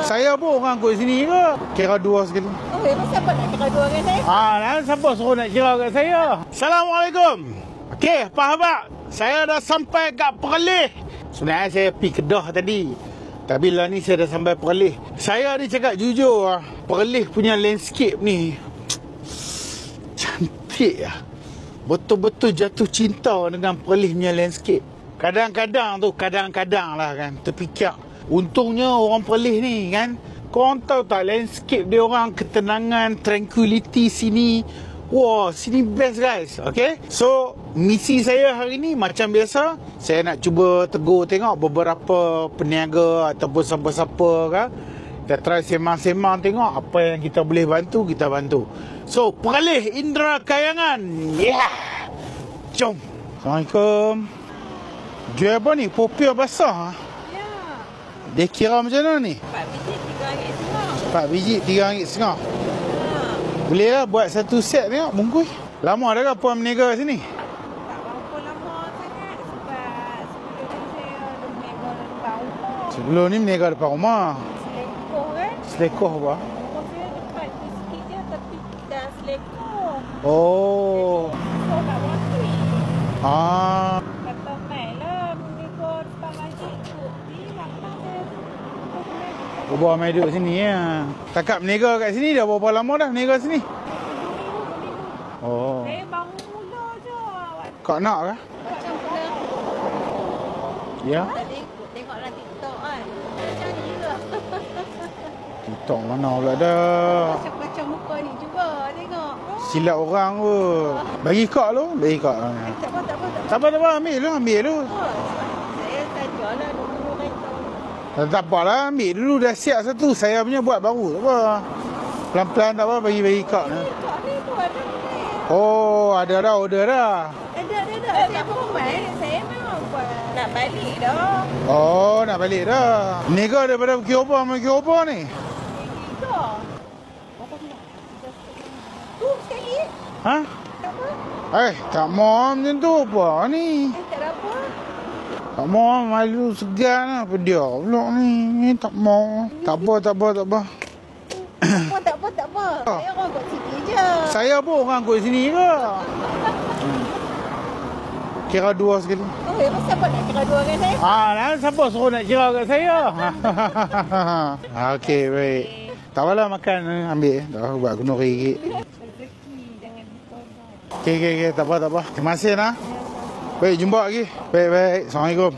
Saya pun orang kot sini ke. Kira dua sekali. Oh, siapa nak kira dua dengan saya? Siapa suruh nak kira kat saya? Assalamualaikum. Okey, Pak Habak. Saya dah sampai kat Perlis. Sebenarnya saya pergi Kedah tadi. Tapi lah ni saya dah sampai Perlis. Saya ni cakap jujur, Perlis punya landscape ni cantik lah. Betul-betul jatuh cinta dengan Perlis punya landscape. Kadang-kadang lah kan, terfikir. Untungnya orang Perlis ni kan, korang tahu tak landscape dia orang, ketenangan, tranquility sini. Wah, sini best guys. Okay, so misi saya hari ni macam biasa, saya nak cuba tegur tengok beberapa peniaga ataupun siapa-siapa kan. Kita try semang-semang tengok apa yang kita boleh bantu, kita bantu. So, Perlis Indra Kayangan. Yeah. Jom. Assalamualaikum. Jual apa ni? Popiah basah. Ya. Dia kira macam mana ni? 4 biji RM3.5. 4 biji RM3.5. Boleh lah buat satu set tengok bungkus. Lama dah ke puan berniaga sini? Tak berapa lama sangat. Sebab sebelum ni saya ada berniaga depan rumah. Sebelum ni berniaga depan rumah. Selekoh kan? Selekoh apa? Rumah saya dekat ni sikit je tapi dah selekoh. Oh. So kat waktu kata mai lah berniaga depan masjid tu. Ni makan saya tu. Bawa mai duduk sini ya. Takak berniaga kat sini dah berapa lama dah berniaga sini? Oh. Saya baru mula je. Kau nak ke? Macam pula. Ya. Tengoklah TikTok kan. Macam ni ke? TikTok mana pula dah. Macam muka ni juga. Tengok. Silap orang ke. Bagi kak lu, bagi kak. Tak apa. Tak apa, ambil lu. Saya tak jual lah RM20. Tak apalah, ambil dulu dah siap satu. Saya punya buat baru, tak apa. Pelan-pelan tak apa, bagi kak ni. Kak ni tu ada ni. Oh, ada dah order dah. Ada. Saya pun main. Saya memang buat. Nak balik dah. Oh, nak balik dah. Niaga daripada Kiopo sama Kiopo ni. Tiga. Berapa ni? Tu sekali. Ha? Tak apa. Tak mau macam tu apa ni? Tak ada apa. Tak mau, malu segan lah. Apa dia pula ni? Tak mau. Tak apa. Tak apa. Saya orang kat sini je. Saya pun orang kat sini ke. Kira dua sekali. Oh, siapa nak kira dua dengan saya? Siapa suruh nak kira kat saya? Okey, baik. Tak apalah makan, ambil. Dah buat kena ringgit. Rezeki, jangan ditolong. Okey. Tak apa. Terima kasih nah. Baik, jumpa lagi. Baik. Assalamualaikum.